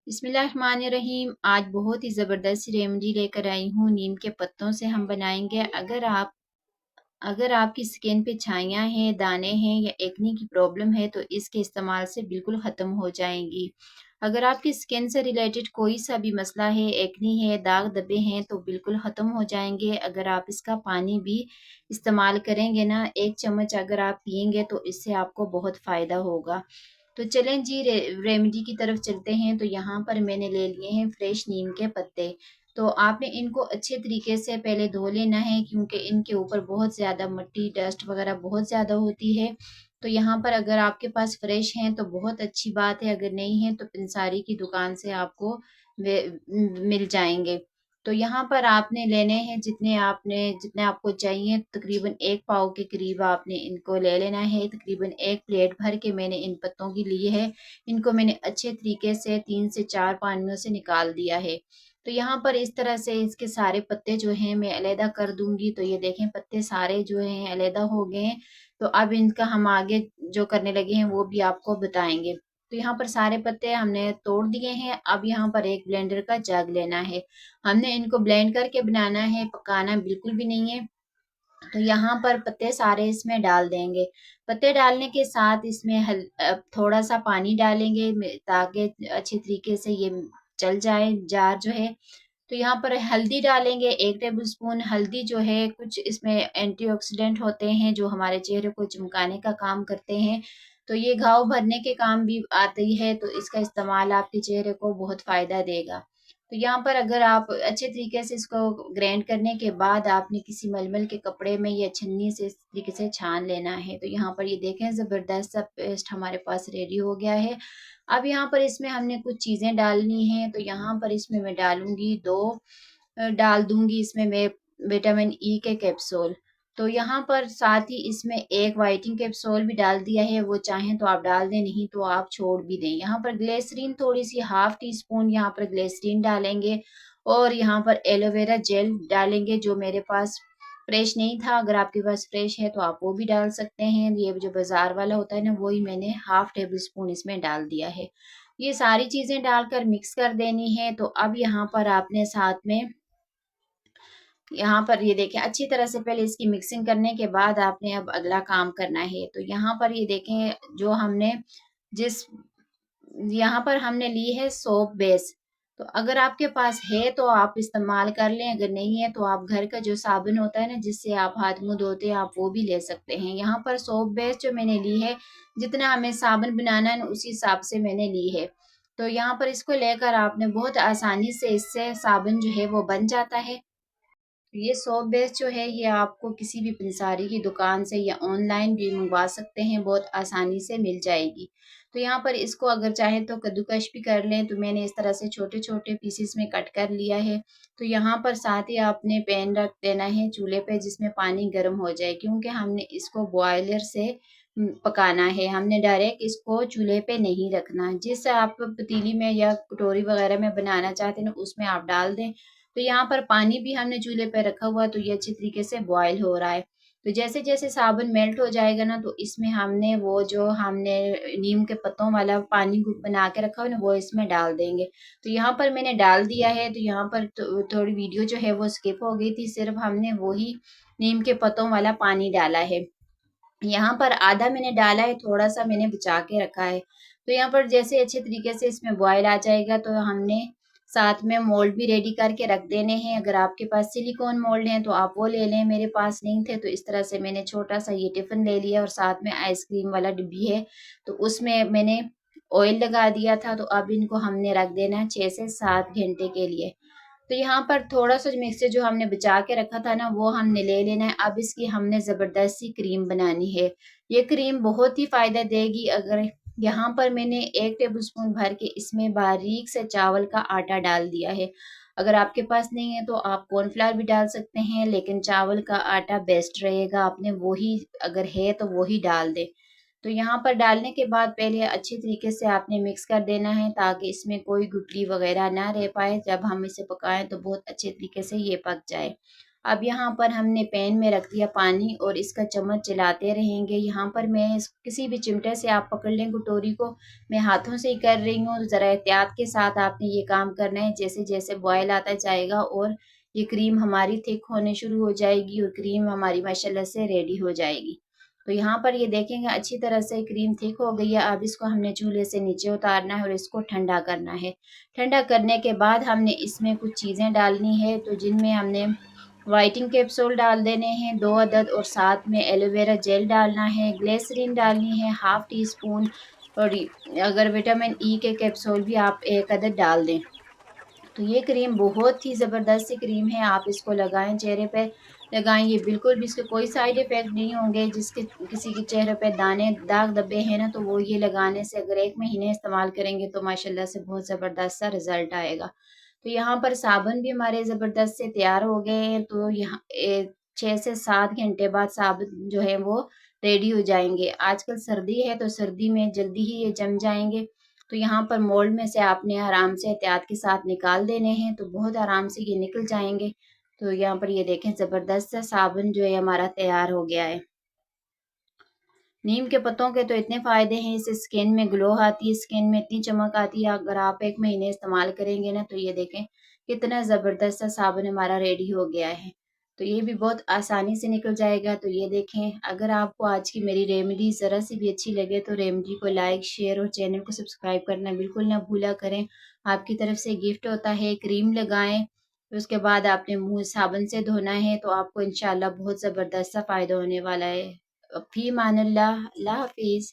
बिस्मिल्लाहिर्रहमानिर्रहीम। आज बहुत ही ज़बरदस्त रेमेडी लेकर आई हूँ। नीम के पत्तों से हम बनाएंगे। अगर आपकी स्किन पे छाइयाँ हैं, दाने हैं या एक्ने की प्रॉब्लम है तो इसके इस्तेमाल से बिल्कुल ख़त्म हो जाएंगी। अगर आपकी स्किन से रिलेटेड कोई सा भी मसला है, एक्ने है, दाग धब्बे हैं तो बिल्कुल ख़त्म हो जाएंगे। अगर आप इसका पानी भी इस्तेमाल करेंगे ना, 1 चम्मच अगर आप पियेंगे तो इससे आपको बहुत फ़ायदा होगा। तो चलें जी, रेमेडी की तरफ चलते हैं। तो यहाँ पर मैंने ले लिए हैं फ्रेश नीम के पत्ते। तो आपने इनको अच्छे तरीके से पहले धो लेना है, क्योंकि इनके ऊपर बहुत ज़्यादा मिट्टी डस्ट वगैरह बहुत ज़्यादा होती है। तो यहाँ पर अगर आपके पास फ्रेश हैं तो बहुत अच्छी बात है, अगर नहीं है तो पंसारी की दुकान से आपको मिल जाएंगे। तो यहाँ पर आपने लेने हैं जितने आपको चाहिए, तकरीबन 1 पाव के करीब आपने इनको ले लेना है। तकरीबन 1 प्लेट भर के मैंने इन पत्तों की ली है। इनको मैंने अच्छे तरीके से 3 से 4 पानियों से निकाल दिया है। तो यहाँ पर इस तरह से इसके सारे पत्ते जो हैं मैं अलहदा कर दूंगी। तो ये देखें, पत्ते सारे जो हैं अलहदा हो गए हैं। तो अब इनका हम आगे जो करने लगे हैं वो भी आपको बताएंगे। तो यहाँ पर सारे पत्ते हमने तोड़ दिए हैं। अब यहाँ पर एक ब्लेंडर का जग लेना है। हमने इनको ब्लेंड करके बनाना है, पकाना बिल्कुल भी नहीं है। तो यहाँ पर पत्ते सारे इसमें डाल देंगे। पत्ते डालने के साथ इसमें थोड़ा सा पानी डालेंगे ताकि अच्छी तरीके से ये चल जाए जार जो है। तो यहाँ पर हल्दी डालेंगे, 1 टेबल स्पून हल्दी जो है। कुछ इसमें एंटीऑक्सीडेंट होते हैं जो हमारे चेहरे को चमकाने का काम करते हैं। तो ये घाव भरने के काम भी आती है, तो इसका इस्तेमाल आपके चेहरे को बहुत फायदा देगा। तो यहाँ पर अगर आप अच्छे तरीके से इसको ग्राइंड करने के बाद आपने किसी मलमल के कपड़े में या छन्नी से इस तरीके से छान लेना है। तो यहाँ पर ये देखें, जबरदस्त सा पेस्ट हमारे पास रेडी हो गया है। अब यहाँ पर इसमें हमने कुछ चीजें डालनी है। तो यहाँ पर इसमें मैं डाल दूंगी इसमें मैं विटामिन ई के कैप्सूल। तो यहाँ पर साथ ही इसमें एक वाइटिंग कैप्सूल भी डाल दिया है। वो चाहें तो आप डाल दें, नहीं तो आप छोड़ भी दें। यहाँ पर ग्लिसरीन थोड़ी सी, 1/2 टी स्पून यहाँ पर ग्लिसरीन डालेंगे। और यहाँ पर एलोवेरा जेल डालेंगे, जो मेरे पास फ्रेश नहीं था। अगर आपके पास फ्रेश है तो आप वो भी डाल सकते हैं। ये जो बाजार वाला होता है ना, वही मैंने 1/2 टेबल स्पून इसमें डाल दिया है। ये सारी चीजें डालकर मिक्स कर देनी है। तो अब यहाँ पर आपने साथ में, यहाँ पर ये देखें, अच्छी तरह से पहले इसकी मिक्सिंग करने के बाद आपने अब अगला काम करना है। तो यहाँ पर ये देखें, जो हमने जिस यहाँ पर हमने ली है सोप बेस। तो अगर आपके पास है तो आप इस्तेमाल कर लें, अगर नहीं है तो आप घर का जो साबुन होता है ना, जिससे आप हाथ मुंह धोते हैं, आप वो भी ले सकते हैं। यहाँ पर सोप बेस जो मैंने ली है, जितना हमें साबुन बनाना है ना, उसी हिसाब से मैंने ली है। तो यहाँ पर इसको लेकर आपने बहुत आसानी से इससे साबुन जो है वो बन जाता है। ये सोप बेस जो है ये आपको किसी भी पंसारी की दुकान से या ऑनलाइन भी मंगवा सकते हैं, बहुत आसानी से मिल जाएगी। तो यहाँ पर इसको अगर चाहे तो कद्दूकश भी कर लें। तो मैंने इस तरह से छोटे छोटे पीसेस में कट कर लिया है। तो यहाँ पर साथ ही आपने पैन रख देना है चूल्हे पे, जिसमें पानी गर्म हो जाए, क्योंकि हमने इसको बॉयलर से पकाना है। हमने डायरेक्ट इसको चूल्हे पे नहीं रखना। जिस आप पतीली में या कटोरी वगैरह में बनाना चाहते हैं उसमें आप डाल दें। तो यहाँ पर पानी भी हमने चूल्हे पे रखा हुआ, तो ये अच्छी तरीके से बॉयल हो रहा है। तो जैसे जैसे साबुन मेल्ट हो जाएगा ना, तो इसमें हमने वो जो हमने नीम के पत्तों वाला पानी बना के रखा हो ना, वो इसमें डाल देंगे। तो यहाँ पर मैंने डाल दिया है। तो यहाँ पर थोड़ी वीडियो जो है वो स्किप हो गई थी, सिर्फ हमने वही नीम के पत्तों वाला पानी डाला है। यहाँ पर आधा मैंने डाला है, थोड़ा सा मैंने बचा के रखा है। तो यहाँ पर जैसे अच्छे तरीके से इसमें बॉयल आ जाएगा, तो हमने साथ में मोल्ड भी रेडी करके रख देने हैं। अगर आपके पास सिलिकॉन मोल्ड है तो आप वो ले लें, मेरे पास नहीं थे तो इस तरह से मैंने छोटा सा ये टिफिन ले लिया। और साथ में आइसक्रीम वाला डिब्बी है, तो उसमें मैंने ऑयल लगा दिया था। तो अब इनको हमने रख देना है 6 से 7 घंटे के लिए। तो यहाँ पर थोड़ा सा मिक्सचर जो हमने बचा के रखा था ना, वो हमने ले लेना है। अब इसकी हमने जबरदस्त सी क्रीम बनानी है। ये क्रीम बहुत ही फायदा देगी। अगर यहाँ पर मैंने 1 टेबल स्पून भर के इसमें बारीक से चावल का आटा डाल दिया है। अगर आपके पास नहीं है तो आप कॉर्नफ्लावर भी डाल सकते हैं, लेकिन चावल का आटा बेस्ट रहेगा। आपने वही, अगर है तो वही डाल दे। तो यहाँ पर डालने के बाद पहले अच्छी तरीके से आपने मिक्स कर देना है, ताकि इसमें कोई गुठली वगैरह ना रह पाए। जब हम इसे पकाएं तो बहुत अच्छे तरीके से ये पक जाए। अब यहाँ पर हमने पैन में रख दिया पानी और इसका चम्मच चलाते रहेंगे। यहाँ पर मैं किसी भी चिमटे से आप पकड़ लें कटोरी को, मैं हाथों से ही कर रही हूँ। ज़रा एहतियात के साथ आपने ये काम करना है। जैसे जैसे बॉयल आता जाएगा और ये क्रीम हमारी थिक होने शुरू हो जाएगी और क्रीम हमारी माशाल्लाह से रेडी हो जाएगी। तो यहाँ पर ये देखेंगे अच्छी तरह से क्रीम थिक हो गई है। अब इसको हमने चूल्हे से नीचे उतारना है और इसको ठंडा करना है। ठंडा करने के बाद हमने इसमें कुछ चीज़ें डालनी है, तो जिनमें हमने व्हाइटिंग कैप्सूल डाल देने हैं 2 अदद और साथ में एलोवेरा जेल डालना है, ग्लिसरीन डालनी है हाफ टी स्पून और अगर विटामिन ई के कैप्सूल भी आप 1 अदद डाल दें। तो ये क्रीम बहुत ही ज़बरदस्त सी क्रीम है, आप इसको लगाएँ चेहरे पे, लगाएँ ये बिल्कुल भी इसके कोई साइड इफ़ेक्ट नहीं होंगे। जिसके किसी के चेहरे पे दाने दाग धब्बे हैं ना, तो वो ये लगाने से अगर 1 महीने इस्तेमाल करेंगे तो माशाल्लाह से बहुत ज़बरदस्त सा रिज़ल्ट आएगा। तो यहाँ पर साबुन भी हमारे ज़बरदस्त से तैयार हो गए हैं, तो यहाँ 6 से 7 घंटे बाद साबुन जो है वो रेडी हो जाएँगे। आजकल सर्दी है तो सर्दी में जल्दी ही ये जम जाएँगे। तो यहाँ पर मोल्ड में से आपने आराम से एहतियात के साथ निकाल देने हैं, तो बहुत आराम से ये निकल जाएँगे। तो यहाँ पर ये देखें ज़बरदस्त सा साबुन जो है हमारा तैयार हो गया है। नीम के पत्तों के तो इतने फ़ायदे हैं, इससे स्किन में ग्लो आती है, स्किन में इतनी चमक आती है, अगर आप 1 महीने इस्तेमाल करेंगे ना, तो ये देखें कितना ज़बरदस्त सा साबुन हमारा रेडी हो गया है। तो ये भी बहुत आसानी से निकल जाएगा। तो ये देखें, अगर आपको आज की मेरी रेमेडी ज़रा-सी भी अच्छी लगे तो रेमेडी को लाइक, शेयर और चैनल को सब्सक्राइब करना बिल्कुल ना भूला करें। आपकी तरफ से गिफ्ट होता है, क्रीम लगाएँ, उसके बाद आपने मुँह साबुन से धोना है, तो आपको इंशाअल्लाह बहुत ज़बरदस्त सा फ़ायदा होने वाला है। फ़ी अमानिल्लाह, अल्लाह हाफ़िज़।